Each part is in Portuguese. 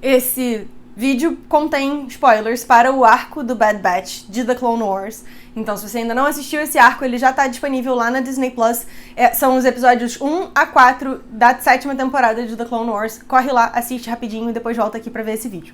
Esse vídeo contém spoilers para o arco do Bad Batch de The Clone Wars. Então, se você ainda não assistiu esse arco, ele já tá disponível lá na Disney+. São os episódios 1 a 4 da 7ª temporada de The Clone Wars. Corre lá, assiste rapidinho e depois volta aqui pra ver esse vídeo.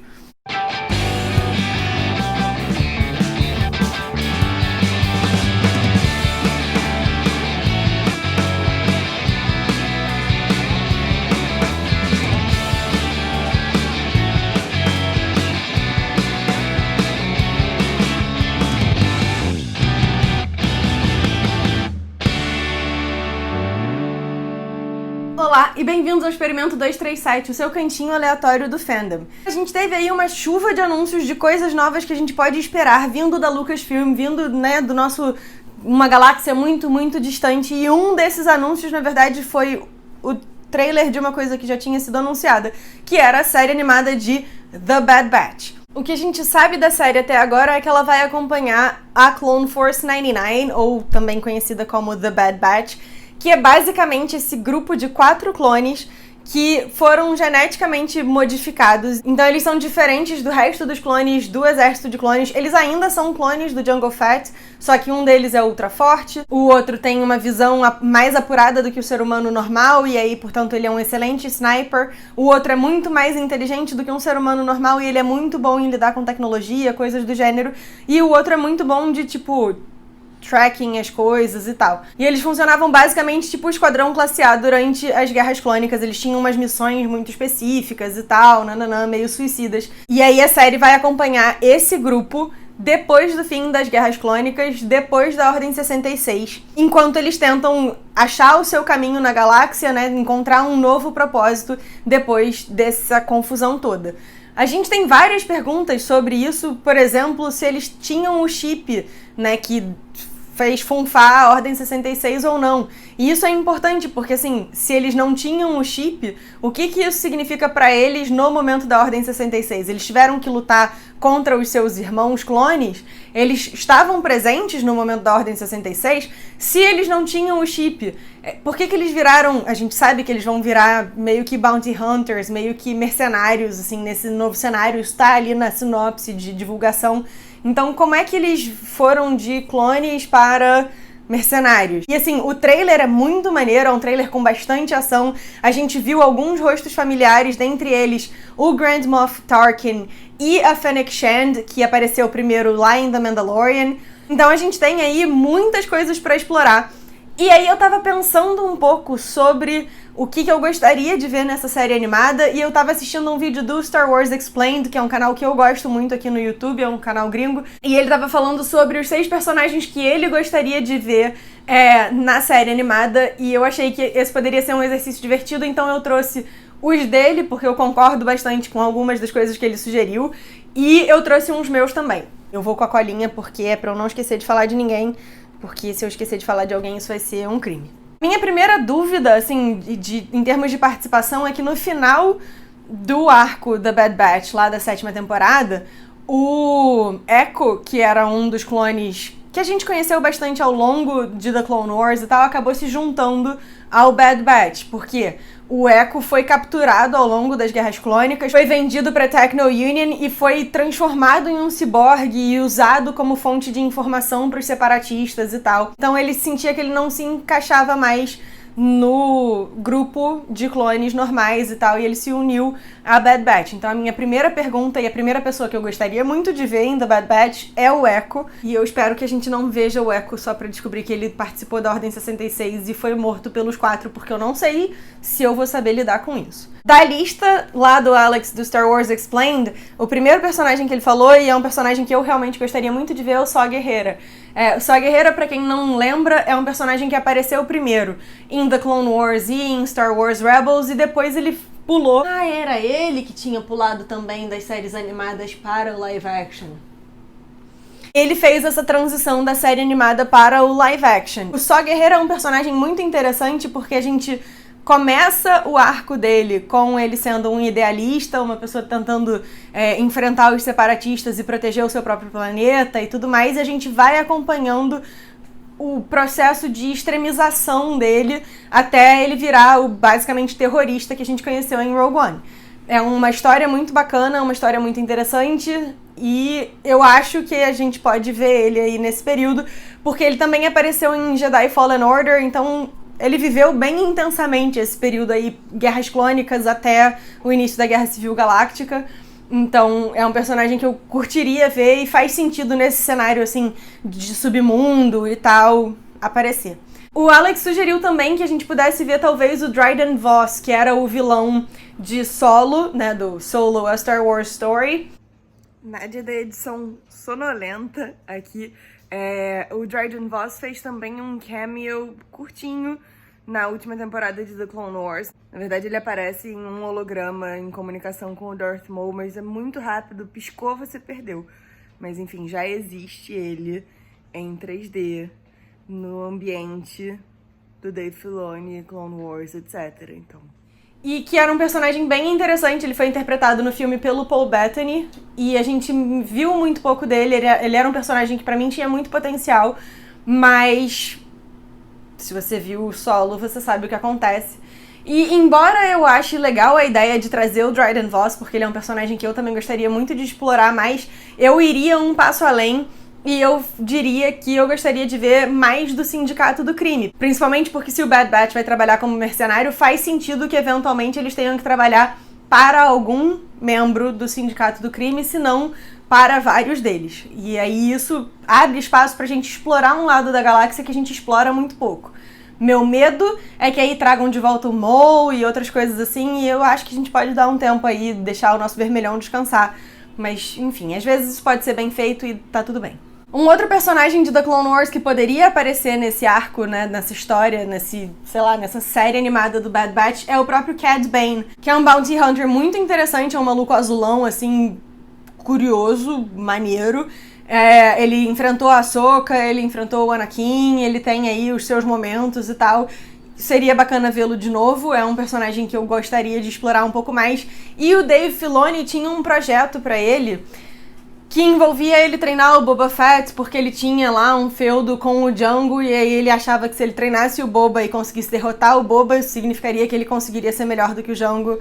Olá e bem-vindos ao Experimento 237, o seu cantinho aleatório do fandom. A gente teve aí uma chuva de anúncios de coisas novas que a gente pode esperar vindo da Lucasfilm, vindo, do nosso... uma galáxia muito, muito distante, e um desses anúncios, na verdade, foi o trailer de uma coisa que já tinha sido anunciada, que era a série animada de The Bad Batch. O que a gente sabe da série até agora é que ela vai acompanhar a Clone Force 99, ou também conhecida como The Bad Batch, que é basicamente esse grupo de 4 clones que foram geneticamente modificados. Então eles são diferentes do resto dos clones do exército de clones. Eles ainda são clones do Jango Fett, só que um deles é ultra forte, o outro tem uma visão mais apurada do que o ser humano normal, e aí, portanto, ele é um excelente sniper. O outro é muito mais inteligente do que um ser humano normal, e ele é muito bom em lidar com tecnologia, coisas do gênero. E o outro é muito bom de, tracking as coisas e tal. E eles funcionavam basicamente tipo o Esquadrão Classe A durante as Guerras Clônicas. Eles tinham umas missões muito específicas e tal, meio suicidas. E aí a série vai acompanhar esse grupo depois do fim das Guerras Clônicas, depois da Ordem 66, enquanto eles tentam achar o seu caminho na galáxia, encontrar um novo propósito depois dessa confusão toda. A gente tem várias perguntas sobre isso, por exemplo, se eles tinham o chip, que fez funfar a Ordem 66 ou não. E isso é importante, porque assim, se eles não tinham o chip, o que isso significa pra eles no momento da Ordem 66? Eles tiveram que lutar contra os seus irmãos clones? Eles estavam presentes no momento da Ordem 66? Se eles não tinham o chip, por que eles viraram... A gente sabe que eles vão virar meio que bounty hunters, meio que mercenários, assim, nesse novo cenário. Isso tá ali na sinopse de divulgação. Então, como é que eles foram de clones para mercenários? E assim, o trailer é muito maneiro, é um trailer com bastante ação. A gente viu alguns rostos familiares, dentre eles o Grand Moff Tarkin e a Fennec Shand, que apareceu primeiro lá em The Mandalorian. Então a gente tem aí muitas coisas para explorar. E aí eu tava pensando um pouco sobre o que eu gostaria de ver nessa série animada, e eu tava assistindo um vídeo do Star Wars Explained, que é um canal que eu gosto muito aqui no YouTube, é um canal gringo, e ele tava falando sobre os 6 personagens que ele gostaria de ver na série animada, e eu achei que esse poderia ser um exercício divertido, então eu trouxe os dele, porque eu concordo bastante com algumas das coisas que ele sugeriu, e eu trouxe uns meus também. Eu vou com a colinha porque é pra eu não esquecer de falar de ninguém, porque se eu esquecer de falar de alguém, isso vai ser um crime. Minha primeira dúvida, assim, em termos de participação, é que no final do arco da Bad Batch, lá da 7ª temporada, o Echo, que era um dos clones que a gente conheceu bastante ao longo de The Clone Wars e tal, acabou se juntando ao Bad Batch, porque o Echo foi capturado ao longo das Guerras Clônicas, foi vendido para Techno Union e foi transformado em um ciborgue e usado como fonte de informação para os separatistas e tal. Então ele sentia que ele não se encaixava mais no grupo de clones normais e tal, e ele se uniu à Bad Batch. Então a minha primeira pergunta e a primeira pessoa que eu gostaria muito de ver em The Bad Batch é o Echo, e eu espero que a gente não veja o Echo só pra descobrir que ele participou da Ordem 66 e foi morto pelos 4, porque eu não sei se eu vou saber lidar com isso. Da lista lá do Alex do Star Wars Explained, o primeiro personagem que ele falou, e é um personagem que eu realmente gostaria muito de ver, é o Saw Gerrera. O Saw Gerrera, pra quem não lembra, é um personagem que apareceu primeiro em The Clone Wars e em Star Wars Rebels, e depois ele pulou. Ah, era ele que tinha pulado também das séries animadas para o live action. Ele fez essa transição da série animada para o live action. O Saw Gerrera é um personagem muito interessante porque a gente começa o arco dele com ele sendo um idealista, uma pessoa tentando enfrentar os separatistas e proteger o seu próprio planeta e tudo mais, e a gente vai acompanhando o processo de extremização dele até ele virar o basicamente terrorista que a gente conheceu em Rogue One. É uma história muito bacana, uma história muito interessante, e eu acho que a gente pode ver ele aí nesse período, porque ele também apareceu em Jedi Fallen Order, então ele viveu bem intensamente esse período aí, Guerras Clônicas até o início da Guerra Civil Galáctica. Então é um personagem que eu curtiria ver e faz sentido nesse cenário assim de submundo e tal aparecer. O Alex sugeriu também que a gente pudesse ver talvez o Dryden Voss, que era o vilão de Solo, né, do Solo, a Star Wars Story. Nádia da edição sonolenta aqui. O Dryden Voss fez também um cameo curtinho na última temporada de The Clone Wars. Na verdade, ele aparece em um holograma em comunicação com o Darth Maul, mas é muito rápido, piscou, você perdeu. Mas enfim, já existe ele em 3D, no ambiente do Dave Filoni, Clone Wars, etc. Então... E que era um personagem bem interessante, ele foi interpretado no filme pelo Paul Bettany, e a gente viu muito pouco dele, ele era um personagem que pra mim tinha muito potencial, mas se você viu o Solo, você sabe o que acontece. E embora eu ache legal a ideia de trazer o Dryden Voss, porque ele é um personagem que eu também gostaria muito de explorar mais, eu iria um passo além. E eu diria que eu gostaria de ver mais do Sindicato do Crime. Principalmente porque se o Bad Batch vai trabalhar como mercenário, faz sentido que eventualmente eles tenham que trabalhar para algum membro do Sindicato do Crime, se não para vários deles. E aí isso abre espaço pra gente explorar um lado da galáxia que a gente explora muito pouco. Meu medo é que aí tragam de volta o Maul e outras coisas assim, e eu acho que a gente pode dar um tempo aí, deixar o nosso vermelhão descansar. Mas, enfim, às vezes isso pode ser bem feito e tá tudo bem. Um outro personagem de The Clone Wars que poderia aparecer nesse arco, né, nessa história, nessa série animada do Bad Batch, é o próprio Cad Bane, que é um bounty hunter muito interessante, é um maluco azulão, assim, curioso, maneiro. Ele enfrentou a Ahsoka, ele enfrentou o Anakin, ele tem aí os seus momentos e tal. Seria bacana vê-lo de novo, é um personagem que eu gostaria de explorar um pouco mais. E o Dave Filoni tinha um projeto pra ele que envolvia ele treinar o Boba Fett, porque ele tinha lá um feudo com o Django, e aí ele achava que se ele treinasse o Boba e conseguisse derrotar o Boba, significaria que ele conseguiria ser melhor do que o Django.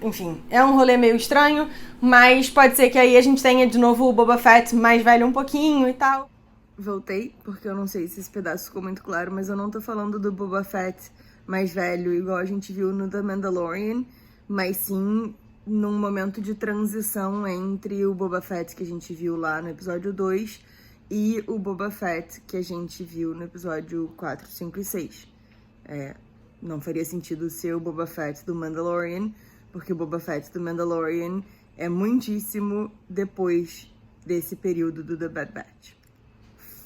Enfim, é um rolê meio estranho, mas pode ser que aí a gente tenha de novo o Boba Fett mais velho um pouquinho e tal. Voltei, porque eu não sei se esse pedaço ficou muito claro, mas eu não tô falando do Boba Fett mais velho, igual a gente viu no The Mandalorian, mas sim num momento de transição entre o Boba Fett que a gente viu lá no episódio 2 e o Boba Fett que a gente viu no episódio 4, 5 e 6. Não faria sentido ser o Boba Fett do Mandalorian, porque o Boba Fett do Mandalorian é muitíssimo depois desse período do The Bad Batch.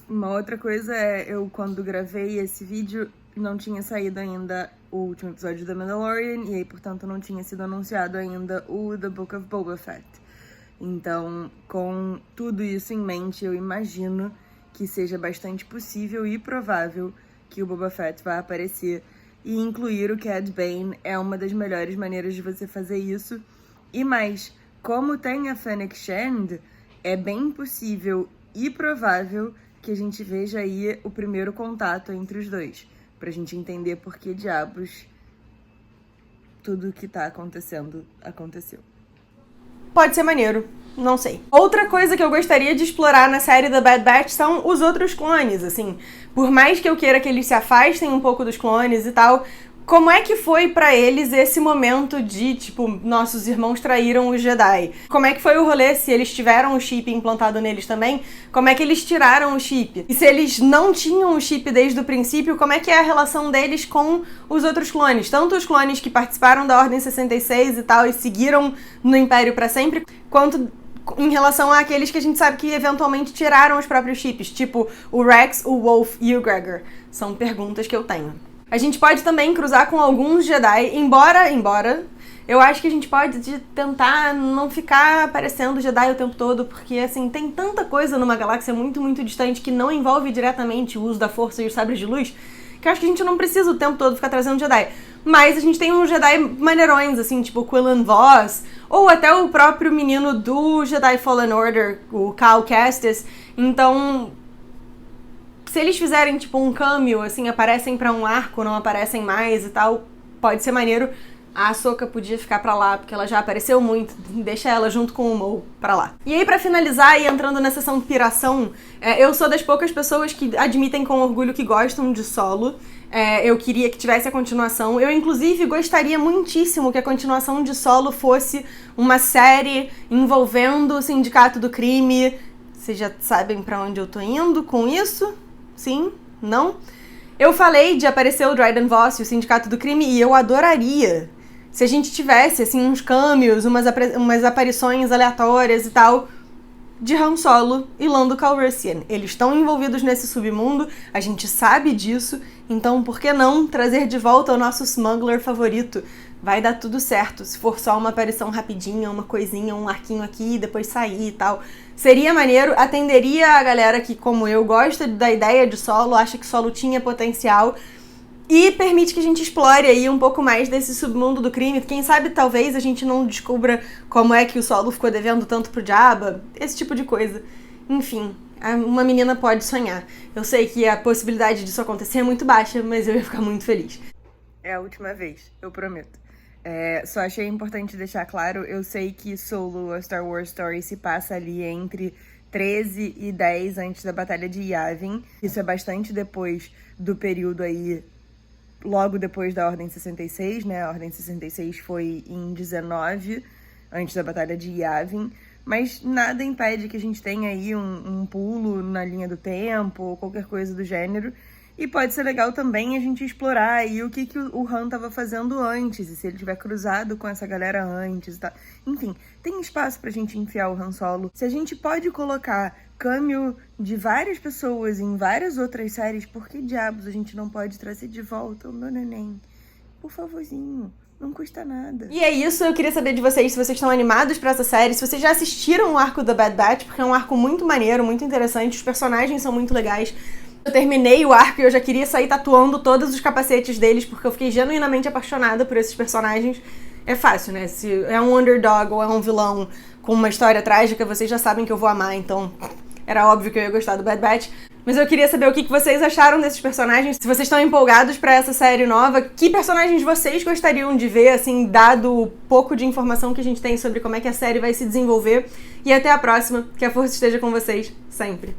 Uma outra coisa eu quando gravei esse vídeo, não tinha saído ainda o último episódio da Mandalorian, e aí, portanto, não tinha sido anunciado ainda o The Book of Boba Fett. Então, com tudo isso em mente, eu imagino que seja bastante possível e provável que o Boba Fett vá aparecer, e incluir o Cad Bane é uma das melhores maneiras de você fazer isso. E mais, como tem a Fennec Shand, é bem possível e provável que a gente veja aí o primeiro contato entre os dois, pra gente entender por que diabos tudo que tá acontecendo aconteceu. Pode ser maneiro, não sei. Outra coisa que eu gostaria de explorar na série da Bad Batch são os outros clones, assim. Por mais que eu queira que eles se afastem um pouco dos clones e tal, como é que foi pra eles esse momento de, tipo, nossos irmãos traíram os Jedi? Como é que foi o rolê? Se eles tiveram o chip implantado neles também, como é que eles tiraram o chip? E se eles não tinham o chip desde o princípio, como é que é a relação deles com os outros clones? Tanto os clones que participaram da Ordem 66 e tal e seguiram no Império pra sempre, quanto em relação àqueles que a gente sabe que eventualmente tiraram os próprios chips, tipo o Rex, o Wolf e o Gregor. São perguntas que eu tenho. A gente pode também cruzar com alguns Jedi, embora eu acho que a gente pode tentar não ficar aparecendo Jedi o tempo todo, porque, assim, tem tanta coisa numa galáxia muito, muito distante que não envolve diretamente o uso da força e os sabres de luz, que eu acho que a gente não precisa o tempo todo ficar trazendo Jedi. Mas a gente tem uns Jedi maneirões, assim, tipo o Quillan Vos, ou até o próprio menino do Jedi Fallen Order, o Cal Kestis. Então, se eles fizerem, tipo, um cameo, assim, aparecem pra um arco, não aparecem mais e tal, pode ser maneiro. a Ahsoka podia ficar pra lá, porque ela já apareceu muito, deixa ela junto com o Maul pra lá. E aí, pra finalizar, e entrando na sessão piração, eu sou das poucas pessoas que admitem com orgulho que gostam de Solo. Eu queria que tivesse a continuação. Eu, inclusive, gostaria muitíssimo que a continuação de Solo fosse uma série envolvendo o Sindicato do Crime. Vocês já sabem pra onde eu tô indo com isso? Sim? Não? Eu falei de aparecer o Dryden Voss e o Sindicato do Crime, e eu adoraria se a gente tivesse, assim, uns cameos, umas aparições aleatórias e tal, de Han Solo e Lando Calrissian. Eles estão envolvidos nesse submundo, a gente sabe disso, então por que não trazer de volta o nosso smuggler favorito? Vai dar tudo certo, se for só uma aparição rapidinha, uma coisinha, um arquinho aqui e depois sair e tal. Seria maneiro, atenderia a galera que, como eu, gosta da ideia de Solo, acha que Solo tinha potencial e permite que a gente explore aí um pouco mais desse submundo do crime. Quem sabe, talvez, a gente não descubra como é que o Solo ficou devendo tanto pro Jabba, esse tipo de coisa. Enfim, uma menina pode sonhar. Eu sei que a possibilidade disso acontecer é muito baixa, mas eu ia ficar muito feliz. É a última vez, eu prometo. Só achei importante deixar claro, eu sei que Solo, a Star Wars Story, se passa ali entre 13 e 10 antes da Batalha de Yavin. Isso é bastante depois do período aí, logo depois da Ordem 66, né? A Ordem 66 foi em 19, antes da Batalha de Yavin. Mas nada impede que a gente tenha aí um pulo na linha do tempo, ou qualquer coisa do gênero. E pode ser legal também a gente explorar aí o que o Han tava fazendo antes, e se ele tiver cruzado com essa galera antes e tal. Enfim, tem espaço pra gente enfiar o Han Solo. Se a gente pode colocar cameo de várias pessoas em várias outras séries, por que diabos a gente não pode trazer de volta o meu neném? Por favorzinho. Não custa nada. E é isso, eu queria saber de vocês se vocês estão animados pra essa série, se vocês já assistiram o arco da Bad Batch, porque é um arco muito maneiro, muito interessante, os personagens são muito legais. Eu terminei o arco e eu já queria sair tatuando todos os capacetes deles, porque eu fiquei genuinamente apaixonada por esses personagens. É fácil, né? Se é um underdog ou é um vilão com uma história trágica, vocês já sabem que eu vou amar, então era óbvio que eu ia gostar do Bad Batch. Mas eu queria saber o que vocês acharam desses personagens, se vocês estão empolgados pra essa série nova, que personagens vocês gostariam de ver, assim, dado o pouco de informação que a gente tem sobre como é que a série vai se desenvolver. E até a próxima, que a força esteja com vocês sempre.